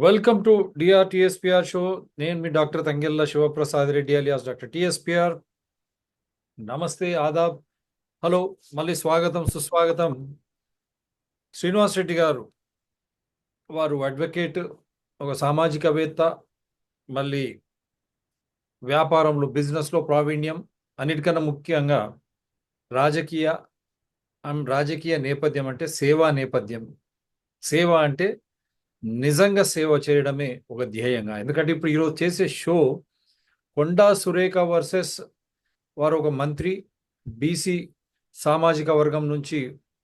Welcome to DR TSPR show. నేను మీ doctor Thangella Sivaprasad Reddy alias doctor TSPR. నమస్తే, ఆదాబ్, హలో, మళ్ళీ స్వాగతం సుస్వాగతం. శ్రీనివాస్ రెడ్డి గారు వారు అడ్వకేట్, ఒక సామాజికవేత్త, మళ్ళీ వ్యాపారంలో బిజినెస్లో ప్రావీణ్యం, అన్నిటికన్నా ముఖ్యంగా రాజకీయ రాజకీయ నేపథ్యం అంటే సేవా నేపథ్యం. సేవ అంటే నిజంగా సేవ చేయడమే ఒక ధ్యేయంగా. ఎందుకంటే ఇప్పుడు ఈరోజు చేసే షో కొండా సురేఖ వర్సెస్ వారు ఒక మంత్రి, బీసీ సామాజిక వర్గం నుంచి,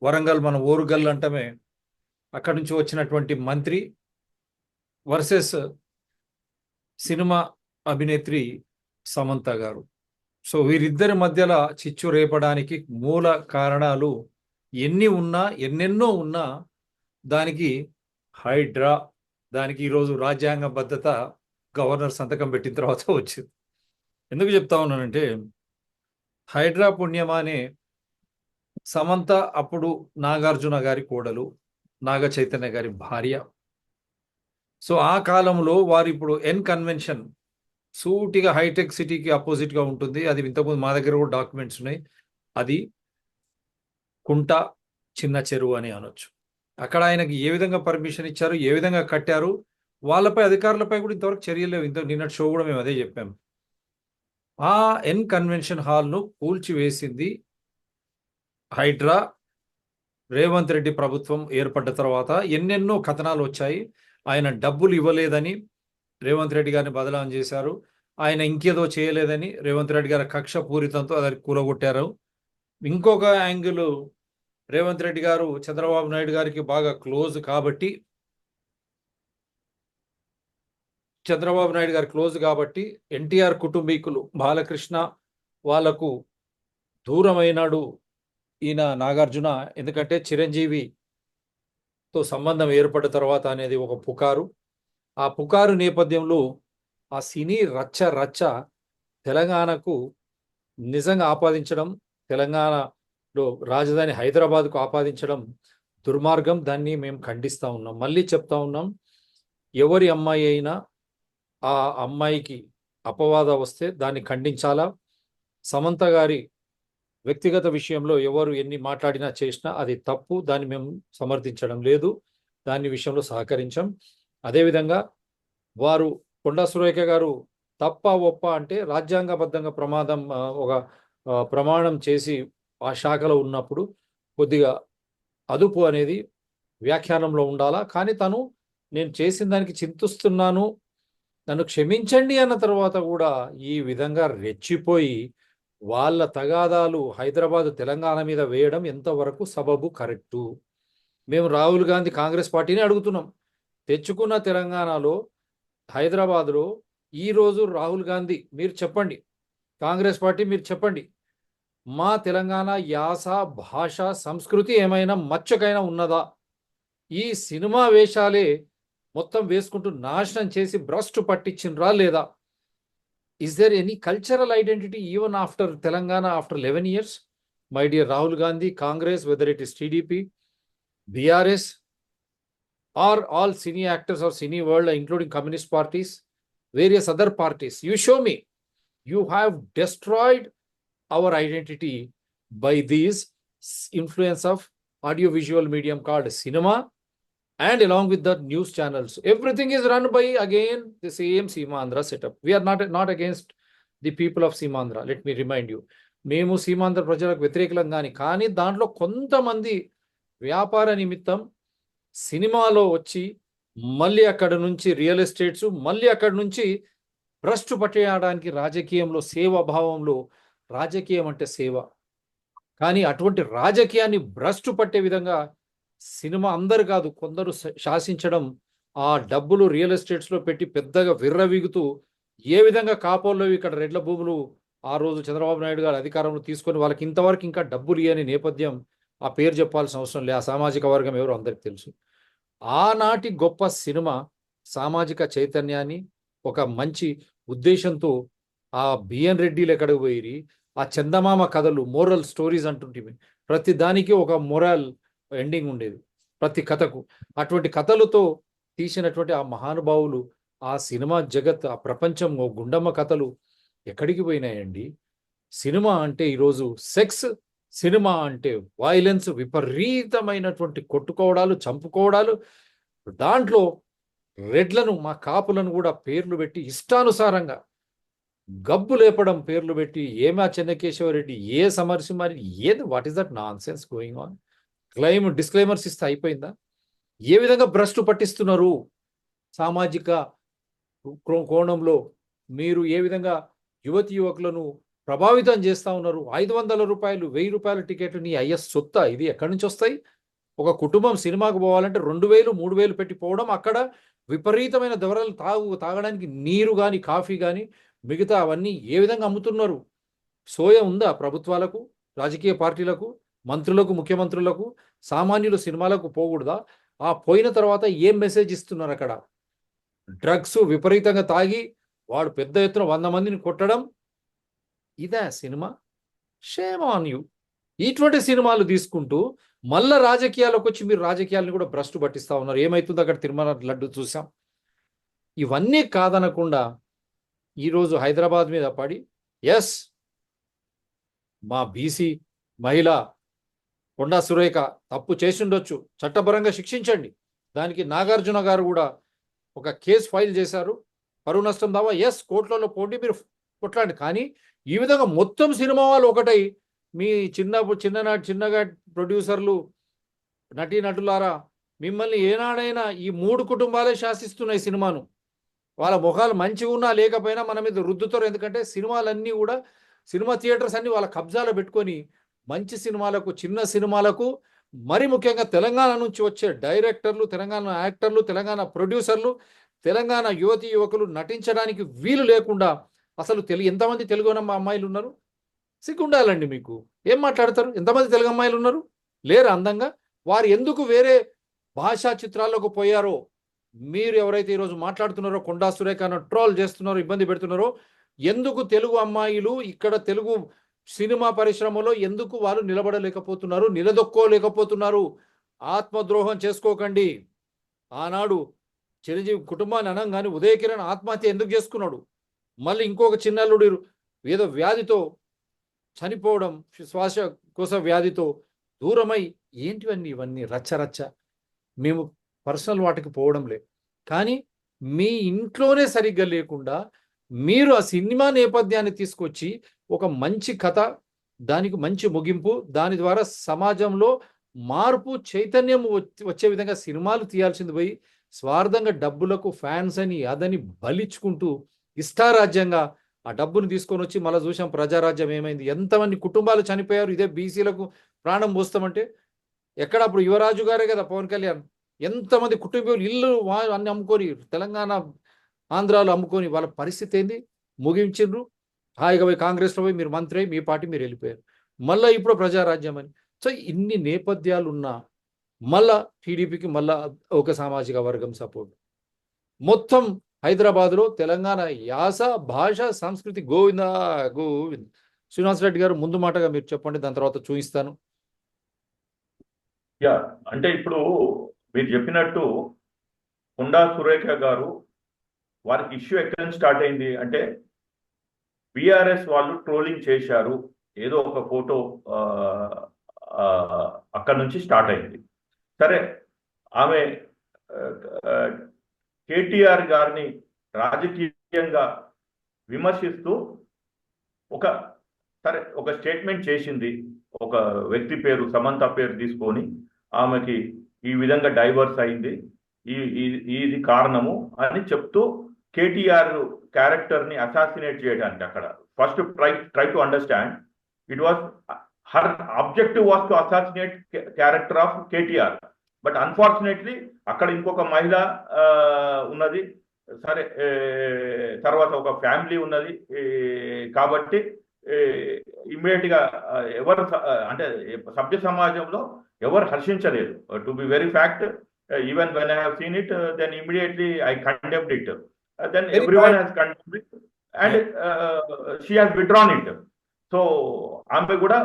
వరంగల్, మన ఓరుగల్ అంటమే, అక్కడి నుంచి వచ్చినటువంటి మంత్రి వర్సెస్ సినిమా అభినేత్రి సమంత గారు. సో వీరిద్దరి మధ్యలో చిచ్చు రేపడానికి మూల కారణాలు ఎన్నెన్నో ఉన్నా దానికి హైడ్రా, దానికి ఈరోజు రాజ్యాంగబద్ధత గవర్నర్ సంతకం పెట్టిన తర్వాత వచ్చింది. ఎందుకు చెప్తా ఉన్నానంటే, హైడ్రా పుణ్యమానే సమంత అప్పుడు నాగార్జున గారి కోడలు, నాగ చైతన్య గారి భార్య. సో ఆ కాలంలో వారు ఇప్పుడు కన్వెన్షన్ సూటిగా హైటెక్ సిటీకి అపోజిట్గా ఉంటుంది. అది ఇంతకుముందు మా దగ్గర కూడా డాక్యుమెంట్స్ ఉన్నాయి. అది కుంట చిన్న చెరువు అని అనొచ్చు. అక్కడ ఆయనకి ఏ విధంగా పర్మిషన్ ఇచ్చారు, ఏ విధంగా కట్టారు, వాళ్ళపై, అధికారులపై కూడా ఇంతవరకు చర్యలు లేవు. నిన్నటి షో కూడా మేము అదే చెప్పాం. ఆ కన్వెన్షన్ హాల్ను కూల్చివేసింది హైడ్రా. రేవంత్ రెడ్డి ప్రభుత్వం ఏర్పడ్డ తర్వాత ఎన్నెన్నో కథనాలు వచ్చాయి. ఆయన డబ్బులు ఇవ్వలేదని రేవంత్ రెడ్డి గారిని బదలాం చేశారు. ఆయన ఇంకేదో చేయలేదని రేవంత్ రెడ్డి గారి కక్ష పూరితంతో అది కూలగొట్టారు. ఇంకొక యాంగిల్, రేవంత్ రెడ్డి గారు చంద్రబాబు నాయుడు గారికి బాగా క్లోజ్ కాబట్టి, ఎన్టీఆర్ కుటుంబీకులు బాలకృష్ణ వాళ్లకు దూరమైనాడు ఈయన నాగార్జున. ఎందుకంటే చిరంజీవితో సంబంధం ఏర్పడిన తర్వాత అనేది ఒక పుకారు. ఆ పుకారు నేపథ్యంలో ఆ సినీ రచ్చ తెలంగాణకు నిజంగా ఆపాదించడం, తెలంగాణలో రాజధాని హైదరాబాద్కు ఆపాదించడం దుర్మార్గం. దాన్ని మేము ఖండిస్తూ ఉన్నాం. మళ్ళీ చెప్తా ఉన్నాం, ఎవరి అమ్మాయి అయినా ఆ అమ్మాయికి అపవాదం వస్తే దాన్ని ఖండించాలా. సమంత గారి వ్యక్తిగత విషయంలో ఎవరు ఎన్ని మాట్లాడినా చేసినా అది తప్పు. దాన్ని మేము సమర్థించడం లేదు, దాని విషయంలో సహకరించాం. అదేవిధంగా వారు కొండా సురేఖ గారు తప్ప ఒప్ప అంటే రాజ్యాంగబద్ధంగా ఒక ప్రమాణం చేసి ఆ శాఖలో ఉన్నప్పుడు కొద్దిగా అదుపు అనేది వ్యాఖ్యానంలో ఉండాలా. కానీ తను, నేను చేసిన దానికి చింతిస్తున్నాను, నన్ను క్షమించండి అన్న తర్వాత కూడా ఈ విధంగా రెచ్చిపోయి వాళ్ళ తగాదాలు హైదరాబాద్ తెలంగాణ మీద వేయడం ఎంతవరకు సబబు, కరెక్టు? మేము రాహుల్ గాంధీ కాంగ్రెస్ పార్టీని అడుగుతున్నాం. తెచ్చుకున్న తెలంగాణలో, హైదరాబాద్లో ఈరోజు రాహుల్ గాంధీ మీరు చెప్పండి, కాంగ్రెస్ పార్టీ మీరు చెప్పండి, మా తెలంగాణ యాస, భాష, సంస్కృతి ఏమైనా మచ్చకైనా ఉన్నదా? ఈ సినిమా వేషాలే మొత్తం వేసుకుంటూ నాశనం చేసి భ్రష్టు పట్టించినరా లేదా? Is there any cultural identity even after Telangana, after 11 years? My dear Rahul Gandhi, Congress, whether it is TDP, BRS, or all cine actors or cine world, including communist parties, various other parties, you show me. You have destroyed our identity by these influence of audiovisual medium called cinema, and along with the news channels. Everything is run by, again, the same Seemandhra setup. We are not against the people of Seemandhra. Let me remind you. మేము సీమాంధ్ర ప్రజలకు వ్యతిరేకులం కానీ దాంట్లో కొంతమంది వ్యాపార నిమిత్తం సినిమాలో వచ్చి మళ్ళీ అక్కడ నుంచి రియల్ ఎస్టేట్స్, మళ్ళీ అక్కడ నుంచి భ్రష్టు పట్టేయడానికి రాజకీయంలో, సేవాభావంలో, రాజకీయం అంటే సేవ, కానీ అటువంటి రాజకీయాన్ని భ్రష్టు పట్టే విధంగా సినిమా అందరు కాదు కొందరు శాసించడం, ఆ డబ్బులు రియల్ ఎస్టేట్స్లో పెట్టి పెద్దగా విర్రవీగుతూ, ఏ విధంగా కాపోల్లో ఇక్కడ రెడ్ల భూములు ఆ రోజు చంద్రబాబు నాయుడు గారు అధికారంలో తీసుకొని వాళ్ళకి ఇంతవరకు ఇంకా డబ్బులు ఇయ్యని నేపథ్యం, ఆ పేరు చెప్పాల్సిన అవసరం లేదు, ఆ సామాజిక వర్గం ఎవరు అందరికి తెలుసు. ఆనాటి గొప్ప సినిమా సామాజిక చైతన్యాన్ని, ఒక మంచి ఉద్దేశంతో ఆ బిఎన్ రెడ్డిలు ఎక్కడికి పోయి, ఆ చందమామ కథలు, మోరల్ స్టోరీస్ అంటుంటే ప్రతి దానికి ఒక మొరల్ ఎండింగ్ ఉండేది ప్రతి కథకు. అటువంటి కథలతో తీసినటువంటి ఆ మహానుభావులు, ఆ సినిమా జగత్, ఆ ప్రపంచం, ఓ గుండమ్మ కథలు ఎక్కడికి పోయినాయండి? సినిమా అంటే ఈరోజు సెక్స్, సినిమా అంటే వైలెన్స్, విపరీతమైనటువంటి కొట్టుకోవడాలు, చంపుకోవడాలు. దాంట్లో రెడ్లను, మా కాపులను కూడా పేర్లు పెట్టి ఇష్టానుసారంగా గబ్బు లేపడం, పేర్లు పెట్టి ఏమా చెన్నకేశవరెడ్డి, ఏ సమరసింహారెడ్డి, ఏది, what is that non sense going on? Disclaimers ఇస్తే అయిపోయిందా? ఏ విధంగా భ్రష్టు పట్టిస్తున్నారు సామాజిక కోణంలో? మీరు ఏ విధంగా యువతి యువకులను ప్రభావితం చేస్తా ఉన్నారు? 500 రూపాయలు, 1000 రూపాయల టికెట్లు నీ అయ్య సొత్తా? ఇది ఎక్కడి నుంచి వస్తాయి? ఒక కుటుంబం సినిమాకు పోవాలంటే 2000, 3000 పెట్టి పోవడం, అక్కడ విపరీతమైన ధరలు తాగడానికి నీరు కానీ, కాఫీ కానీ, మిగతా అవన్నీ ఏ విధంగా అమ్ముతున్నారు? సోయ ఉందా ప్రభుత్వాలకు, రాజకీయ పార్టీలకు, మంత్రులకు, ముఖ్యమంత్రులకు? సామాన్యులు సినిమాలకు పోకూడదా? ఆ పోయిన తర్వాత ఏం మెసేజ్ ఇస్తున్నారు అక్కడ? డ్రగ్స్ విపరీతంగా తాగి వాడు పెద్ద ఎత్తున 100 మందిని కొట్టడం, ఇదే సినిమా? Shame on you. ఇటువంటి సినిమాలు తీసుకుంటూ మళ్ళా రాజకీయాలకు వచ్చి మీరు రాజకీయాలను కూడా భ్రష్టు పట్టిస్తా ఉన్నారు. ఏమైతుందో అక్కడ తిరుమల లడ్డు చూసాం. ఇవన్నీ కాదనకుండా ఈరోజు హైదరాబాద్ మీద పడి, ఎస్, మా బీసీ మహిళ కొండా సురేఖ తప్పు చేసిండొచ్చు, చట్టపరంగా శిక్షించండి. దానికి నాగార్జున గారు కూడా ఒక కేసు ఫైల్ చేశారు, పరువు నష్టం దావా. ఎస్, కోర్టులలో పోండి, మీరు కొట్లాండి. కానీ ఈ విధంగా మొత్తం సినిమా వాళ్ళు ఒకటై, మీ చిన్నగా ప్రొడ్యూసర్లు, నటీనటులారా, మిమ్మల్ని ఏనాడైనా ఈ 3 కుటుంబాలే శాసిస్తున్నాయి సినిమాను. వాళ్ళ ముఖాలు మంచిగా ఉన్నా లేకపోయినా మన మీద రుద్దుతారు. ఎందుకంటే సినిమాలన్నీ కూడా, సినిమా థియేటర్స్ అన్ని వాళ్ళ కబ్జాలో పెట్టుకొని మంచి సినిమాలకు, చిన్న సినిమాలకు, మరి ముఖ్యంగా తెలంగాణ నుంచి వచ్చే డైరెక్టర్లు, తెలంగాణ యాక్టర్లు, తెలంగాణ ప్రొడ్యూసర్లు, తెలంగాణ యువతి యువకులు నటించడానికి వీలు లేకుండా అసలు ఎంతమంది తెలుగు అమ్మాయిలు ఉన్నారు? సిగ్గుండాలండి మీకు. ఏం మాట్లాడతారు? ఎంతమంది తెలుగు అమ్మాయిలు ఉన్నారు? లేరు అందంగా? వారు ఎందుకు వేరే భాషా చిత్రాల్లోకి పోయారో, మీరు ఎవరైతే ఈరోజు మాట్లాడుతున్నారో, కొండా సురేఖను ట్రోల్ చేస్తున్నారో, ఇబ్బంది పెడుతున్నారో, ఎందుకు తెలుగు అమ్మాయిలు ఇక్కడ తెలుగు సినిమా పరిశ్రమలో ఎందుకు వాళ్ళు నిలబడలేకపోతున్నారు, నిలదొక్కోలేకపోతున్నారు? ఆత్మద్రోహం చేసుకోకండి. ఆనాడు చిరంజీవి కుటుంబాన్ని అనంగానే ఉదయ కిరణ్ ఆత్మహత్య ఎందుకు చేసుకున్నాడు? మళ్ళీ ఇంకొక చిన్నల్లుడు ఏదో వ్యాధితో చనిపోవడం, శ్వాసకోశ వ్యాధితో దూరమై, ఏంటివన్నీ ఇవన్నీ రచ్చరచ్చ. మేము పర్సనల్ వాటికి పోవడం లేదు, కానీ మీ ఇంట్లోనే సరిగ్గా లేకుండా మీరు ఆ సినిమా నేపథ్యాన్ని తీసుకొచ్చి ఒక మంచి కథ, దానికి మంచి ముగింపు, దాని ద్వారా సమాజంలో మార్పు, చైతన్యం వచ్చే విధంగా సినిమాలు తీయాల్సింది పోయి స్వార్థంగా డబ్బులకు, ఫ్యాన్స్ అని అదని బలిచ్చుకుంటూ ఇష్టారాజ్యంగా ఆ డబ్బును తీసుకొని వచ్చి మళ్ళీ చూసాం ప్రజారాజ్యం ఏమైంది? ఎంతమంది కుటుంబాలు చనిపోయారు. ఇదే బీసీలకు ప్రాణం పోస్తామంటే ఎక్కడ? అప్పుడు యువరాజు గారే కదా పవన్ కళ్యాణ్. ఎంతమంది కుటుంబీకులు ఇల్లు అన్ని అమ్ముకొని, తెలంగాణ ఆంధ్రాలో అమ్ముకొని, వాళ్ళ పరిస్థితి ఏంది? ముగించిండ్రు. హాయిగా పోయి కాంగ్రెస్లో పోయి మీరు మంత్రి అయి మీ పార్టీ మీరు వెళ్ళిపోయారు. మళ్ళీ ఇప్పుడు ప్రజారాజ్యం అని. సో ఇన్ని నేపథ్యాలు ఉన్నా మళ్ళా టీడీపీకి మళ్ళా ఒక సామాజిక వర్గం సపోర్ట్. మొత్తం హైదరాబాద్లో తెలంగాణ యాస, భాష, సంస్కృతి గోవిందా గోవింద్. శ్రీనివాస్ రెడ్డి గారు ముందు మాటగా మీరు చెప్పండి, దాని తర్వాత చూపిస్తాను. యా, అంటే ఇప్పుడు మీరు చెప్పినట్టు కొండా సురేఖ గారు, వారికి ఇష్యూ ఎక్కడి నుంచి స్టార్ట్ అయింది అంటే, బీఆర్ఎస్ వాళ్ళు ట్రోలింగ్ చేశారు, ఏదో ఒక ఫోటో అక్కడ నుంచి స్టార్ట్ అయింది. సరే, ఆమె కేటీఆర్ గారిని రాజకీయంగా విమర్శిస్తూ ఒక స్టేట్మెంట్ చేసింది. ఒక వ్యక్తి పేరు, సమంత పేరు తీసుకొని ఆమెకి ఈ విధంగా డైవర్స్ అయింది, ఇది కారణము అని చెప్తూ కేటీఆర్ క్యారెక్టర్ ని అసాసినేట్ చేయడానికి, అక్కడ first try to understand, it was her objective was to assassinate character of KTR. But unfortunately అక్కడ ఇంకొక మహిళ ఉన్నది, సరే, తర్వాత ఒక ఫ్యామిలీ ఉన్నది, కాబట్టి ఇమ్మీడియట్ గా ఎవరు అంటే సభ్య సమాజంలో ఎవరు హర్షించలేదు. To be very fact, even when I have seen it, then immediately I condemned it, then everyone has condemned it and she has withdrawn it. So ఆమె కూడా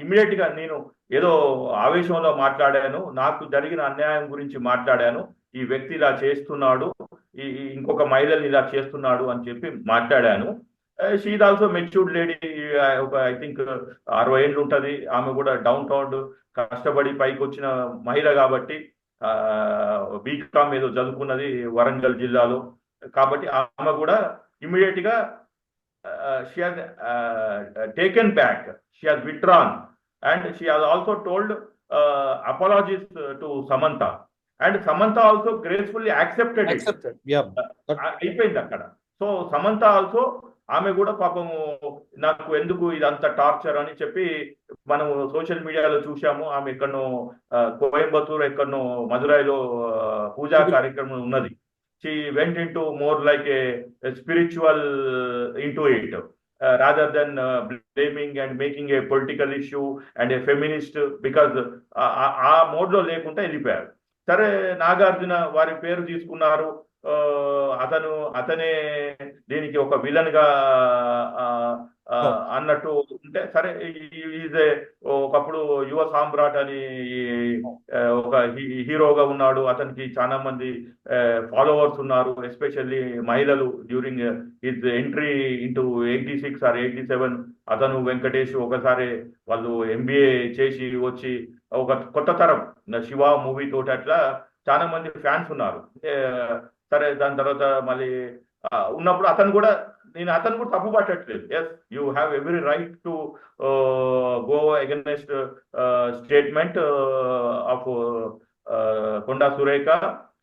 ఇమ్మీడియట్ గా నేను ఏదో ఆవేశంలో మాట్లాడాను, నాకు జరిగిన అన్యాయం గురించి మాట్లాడాను, ఈ వ్యక్తి ఇలా చేస్తున్నాడు, ఇంకొక మహిళని ఇలా చేస్తున్నాడు అని చెప్పి మాట్లాడాను. షీఈ్ ఆల్సో మెచ్యూర్డ్ లేడీ, ఒక ఐ థింక్ 60 ఏళ్ళు ఉంటది. ఆమె కూడా డౌన్ టౌన్ కష్టపడి పైకి వచ్చిన మహిళ కాబట్టి, బీకామ్ ఏదో చదువుకున్నది వరంగల్ జిల్లాలో. కాబట్టి ఆమె కూడా ఇమ్మీడియట్ గా she has taken back, she has withdrawn, and she has also told apologies to Samantha, and Samantha also gracefully accepted it. అయిపోయింది అక్కడ. సో సమంత ఆల్సో, ఆమె కూడా పాపం నాకు ఎందుకు ఇదంతా టార్చర్ అని చెప్పి మనం సోషల్ మీడియాలో చూసాము. ఆమె ఎక్కడనో కోయంబత్తూర్ ఎక్కడనో మదురైలో పూజా కార్యక్రమం ఉన్నది. She went into more like a spiritual into it, rather than blaming and making a political issue and a feminist, because ఆ మోడ్ లో లేకుండా వెళ్ళిపోయారు. సరే, నాగార్జున వారి పేరు తీసుకున్నారు, అతనే దీనికి ఒక విలన్ గా అన్నట్టు ఉంటే సరే. ఒకప్పుడు యువ సామ్రాట్ అని ఒక హీరోగా ఉన్నాడు, అతనికి చాలా మంది ఫాలోవర్స్ ఉన్నారు, ఎస్పెషల్లీ మహిళలు. During his entry into 86 or 87 అతను వెంకటేష్ ఒకసారి వాళ్ళు MBA చేసి వచ్చి ఒక కొత్త తరం శివ మూవీ తోటి అట్లా చాలా మంది ఫ్యాన్స్ ఉన్నారు. సరే, దాని తర్వాత మళ్ళీ ఉన్నప్పుడు అతను కూడా తప్పు పట్టట్లేదు. Yes, you have every right to go against statement of Konda Surekha,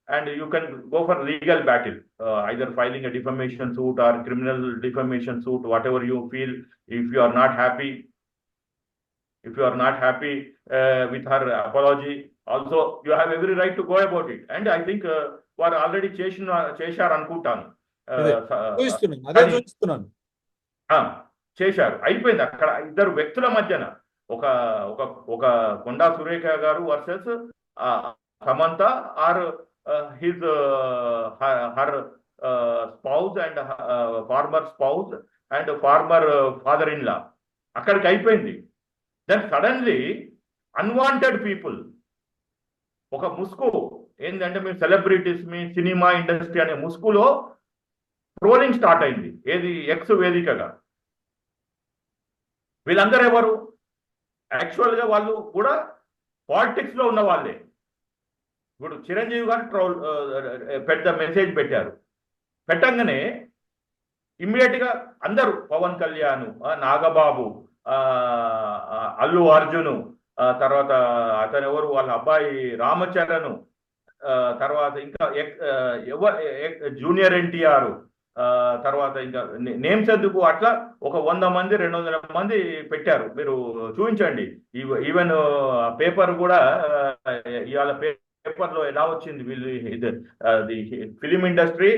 and you can go for legal battle, either filing a defamation suit or criminal defamation suit, whatever you feel. If you are not happy with her apology, also you have every right to go about it. And I think వారు already చేశారు అనుకుంటాను. చేశారు, అయిపోయింది. అక్కడ ఇద్దరు వ్యక్తుల మధ్యన ఒక కొండా సురేఖ గారు versus Samantha, or his her spouse and former spouse and former father-in-law. అక్కడికి అయిపోయింది. దెన్ సడన్లీ అన్వాంటెడ్ పీపుల్, ఒక ముసుగు ఏంటంటే మీ సెలబ్రిటీస్, మీ సినిమా ఇండస్ట్రీ అనే ముసుగులో ట్రోలింగ్ స్టార్ట్ అయింది. ఏది ఎక్స్ వేదికగా. వీళ్ళందరూ ఎవరు? యాక్చువల్ గా వాళ్ళు కూడా పాలిటిక్స్ లో ఉన్న వాళ్ళే. ఇప్పుడు చిరంజీవి గారు పెద్ద మెసేజ్ పెట్టారు. పెట్టంగానే ఇమ్మీడియట్ గా అందరూ, పవన్ కళ్యాణ్, నాగబాబు, అల్లు అర్జును, తర్వాత అతను ఎవరు వాళ్ళ అబ్బాయి రామచరణ్, తర్వాత ఇంకా జూనియర్ ఎన్టీఆర్, తర్వాత ఇంకా నేమ్స్ ఎందుకు, అట్లా ఒక 100 మంది 200 మంది పెట్టారు. మీరు చూపించండి. ఈవెన్ పేపర్ కూడా ఇవాళ పేపర్ లో ఎలా వచ్చింది, వీళ్ళు ఫిలిం ఇండస్ట్రీ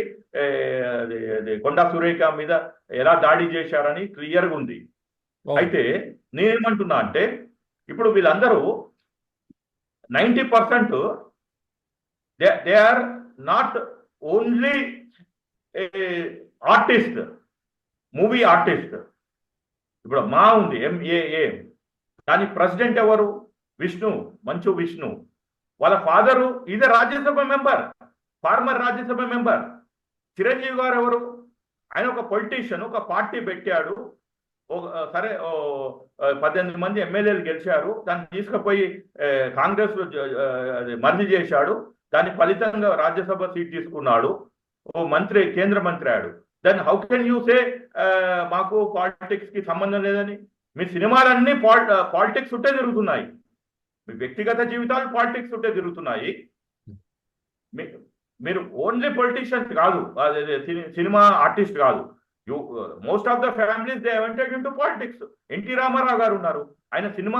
కొండా సురేఖ మీద ఎలా దాడి చేశారని క్లియర్గా ఉంది. అయితే నేనేమంటున్నా అంటే, ఇప్పుడు వీళ్ళందరూ 90% they are not only artist, movie artist. ఇప్పుడు మా ఉంది MAA, దాని ప్రెసిడెంట్ ఎవరు? విష్ణు, మంచు విష్ణు. వాళ్ళ father is Rajya Sabha member, former Rajya Sabha member. Chiranjeevi గారు ఎవరు? ఆయన ఒక పొలిటీషియన్, ఒక పార్టీ పెట్టాడు. సరే, 18 మంది ఎమ్మెల్యేలు గెలిచారు, దాన్ని తీసుకుపోయి కాంగ్రెస్ లో మర్జీ చేశాడు, దాని ఫలితంగా రాజ్యసభ సీట్ తీసుకున్నాడు, ఓ మంత్రి, కేంద్ర మంత్రి అయ్యాడు. Then how can you say మాకు పాలిటిక్స్ కి సంబంధం లేదని? మీ సినిమాలన్నీ పాలిటిక్స్ ఉంటే జరుగుతున్నాయి, మీ వ్యక్తిగత జీవితాలు పాలిటిక్స్ ఉంటే జరుగుతున్నాయి. మీరు ఓన్లీ పొలిటీషియన్ కాదు, సినిమా ఆర్టిస్ట్ కాదు. Most of the families they entered into politics. NT Rama Rao గారు ఉన్నారు, ఆయన సినిమా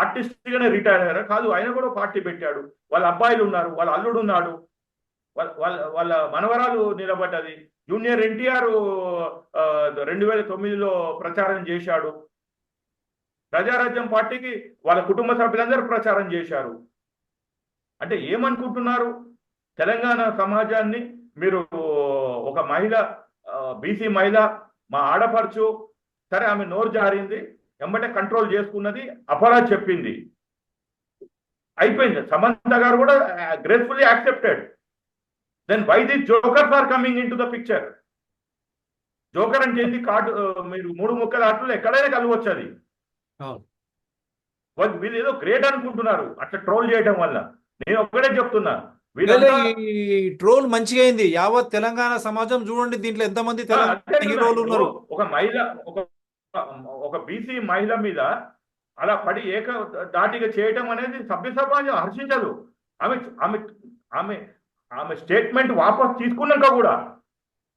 ఆర్టిస్ట్ గానే రిటైర్ అయ్యారు కాదు, ఆయన కూడా పార్టీ పెట్టాడు. వాళ్ళ అబ్బాయిలు ఉన్నారు, వాళ్ళ అల్లుడు ఉన్నాడు, వాళ్ళ మనవరాలు నిలబడ్డది. జూనియర్ ఎన్టీఆర్ 2009లో ప్రచారం చేశాడు. ప్రజారాజ్యం పార్టీకి వాళ్ళ కుటుంబ సభ్యులందరూ ప్రచారం చేశారు. అంటే ఏమనుకుంటున్నారు? తెలంగాణ సమాజాన్ని మీరు ఒక మహిళ, బీసీ మహిళ, మా ఆడపడుచు, సరే ఆమె నోరు జారింది, వెంబటే కంట్రోల్ చేసుకున్నది, అపరాధ చెప్పింది, అయిపోయింది. సమంత గారు కూడా gracefully accepted. Then why this jokers are coming in to the picture? Joker అంటే ఏంటి? కార్డు మీరు 3 ముక్కల ఆటలు ఎక్కడైనా కలవచ్చు అది. వీళ్ళు ఏదో గ్రేట్ అనుకుంటున్నారు అట్లా ట్రోల్ చేయడం వల్ల. నేను ఒక్కడే చెప్తున్నా, ఈ ట్రోల్ మంచిగా అయింది. యావత్ తెలంగాణ సమాజం చూడండి, దీంట్లో ఎంతమంది తెలంగాణ హీరోలు ఉన్నారు. ఒక మహిళ, ఒక బీసీ మహిళ మీద అలా పడి దాటిగా చేయటం అనేది సభ్య సమాజం హర్షించదు. ఆమె ఆమె ఆమె ఆమె స్టేట్మెంట్ వాపస్ తీసుకున్నాక కూడా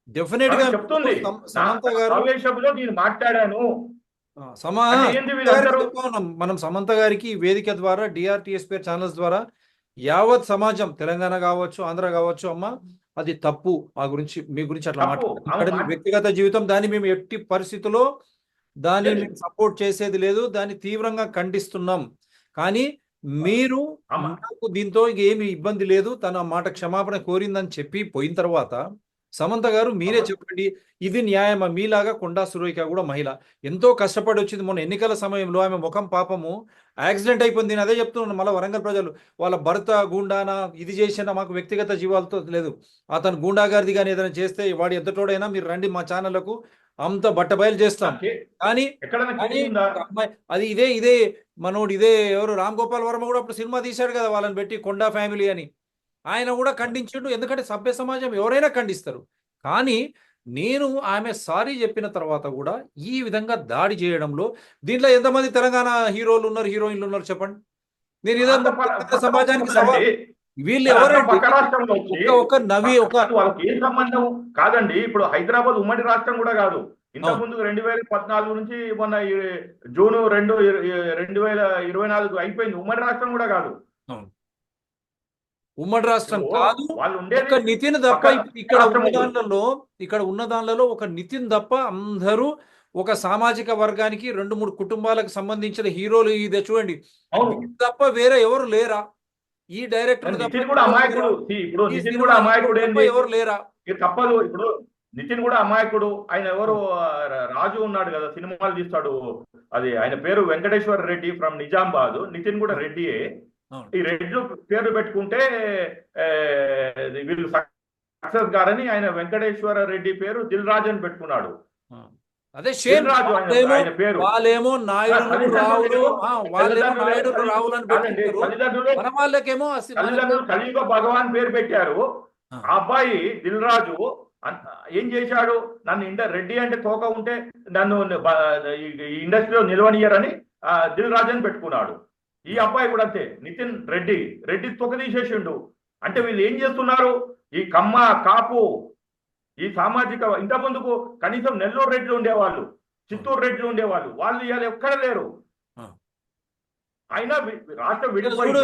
డెఫినెట్ గా చెప్తుంది, సమంత గారు ఆవేశంలో నేను మాట్లాడాను. మనం సమంత గారికి వేదిక ద్వారా డిఆర్టీఎస్పీ ఛానల్స్ ద్వారా యావత్ సమాజం, తెలంగాణ కావచ్చు, ఆంధ్ర కావచ్చు, అమ్మ అది తప్పు, ఆ గురించి మీ గురించి అట్లా మాట్లాడారు. వ్యక్తిగత జీవితం, దాన్ని మేము ఎట్టి పరిస్థితుల్లో దాన్ని మేము సపోర్ట్ చేసేది లేదు, దాన్ని తీవ్రంగా ఖండిస్తున్నాం. కానీ మీరు నాకు దీంతో ఏమి ఇబ్బంది లేదు, తన మాట క్షమాపణ కోరిందని చెప్పి పోయిన తర్వాత సమంత గారు మీరే చెప్పండి, ఇది న్యాయమా? మీలాగా కొండా సురేఖ కూడా మహిళ, ఎంతో కష్టపడి వచ్చింది. మొన్న ఎన్నికల సమయంలో ఆమె ముఖం పాపము యాక్సిడెంట్ అయిపోయింది. నేను అదే చెప్తున్నాను. మళ్ళీ వరంగల్ ప్రజలు వాళ్ళ భర్త గూండానా ఇది చేసినా మాకు వ్యక్తిగత జీవాలతో లేదు, అతను గూండా గారిది కానీ ఏదైనా చేస్తే వాడు ఎంతటోడైనా మీరు రండి మా ఛానళ్లకు, అంత బట్టబయలు చేస్తాం. కానీ అది ఇదే మనోడు ఇదే ఎవరు రామ్ గోపాల్ వర్మ కూడా అప్పుడు సినిమా తీశాడు కదా వాళ్ళని పెట్టి, కొండా ఫ్యామిలీ అని. ఆయన కూడా ఖండించాడు, ఎందుకంటే సభ్య సమాజం ఎవరైనా ఖండిస్తారు. కానీ నేను ఆమె సారీ చెప్పిన తర్వాత కూడా ఈ విధంగా దాడి చేయడంలో దీంట్లో ఎంతమంది తెలంగాణ హీరోలు ఉన్నారు, హీరోయిన్లు ఉన్నారు చెప్పండి. నేను ఇదంతా సమాజానికి సవాల్. వీళ్ళు ఎవరంటే ఒక నవి ఒక వాళ్ళకి ఏం సంబంధం కాదండి. ఇప్పుడు హైదరాబాద్ ఉమ్మడి రాష్ట్రం కూడా కాదు. ఇంతకుముందు 2014 నుంచి మొన్న జూన్ 2, 2024 అయిపోయింది. ఉమ్మడి రాష్ట్రం కూడా కాదు. ఉమ్మడి రాష్ట్రం కాదు. ఒక నితిన్ తప్ప ఇక్కడ ఉన్న దానిలో ఒక నితిన్ తప్ప అందరూ ఒక సామాజిక వర్గానికి 2-3 కుటుంబాలకు సంబంధించిన హీరోలు ఇదే చూడండి తప్ప వేరే ఎవరు లేరా? ఈ డైరెక్టర్ ఎవరు లేరా? తప్పదు. ఇప్పుడు నితిన్ కూడా అమాయకుడు. ఆయన ఎవరు రాజు ఉన్నాడు కదా, సినిమాలు తీస్తాడు, అది ఆయన పేరు వెంకటేశ్వర రెడ్డి ఫ్రమ్ నిజామాబాద్. నితిన్ కూడా రెడ్డియే. ఈ రెడ్లు పేరు పెట్టుకుంటే వీళ్ళు సక్సెస్ గారని ఆయన వెంకటేశ్వర రెడ్డి పేరు దిల్ రాజు అని పెట్టుకున్నాడు. అదే షేర్ రాజు ఆయన పేరు. వాళ్ళేమో నాయుడు రావులు అని తల్లిదండ్రులు కలియుగ భగవాన్ పేరు పెట్టారు. ఆ అబ్బాయి దిల్ రాజు ఏం చేశాడు? నన్ను రెడ్డి అంటే తోక ఉంటే నన్ను ఇండస్ట్రీలో నిలవనియరని దిల్ రాజు అని పెట్టుకున్నాడు. ఈ అబ్బాయి కూడా అంతే, నితిన్ రెడ్డి తొక్క తీసేసిండు. అంటే వీళ్ళు ఏం చేస్తున్నారు? ఈ కమ్మ కాపు ఈ సామాజిక, ఇంత ముందుకు కనీసం నెల్లూరు రెడ్లు ఉండేవాళ్ళు, చిత్తూరు రెడ్లు ఉండేవాళ్ళు, వాళ్ళు ఇవాళ ఎక్కడ లేరు. అయినా రాష్ట్రం విడిపోయింది.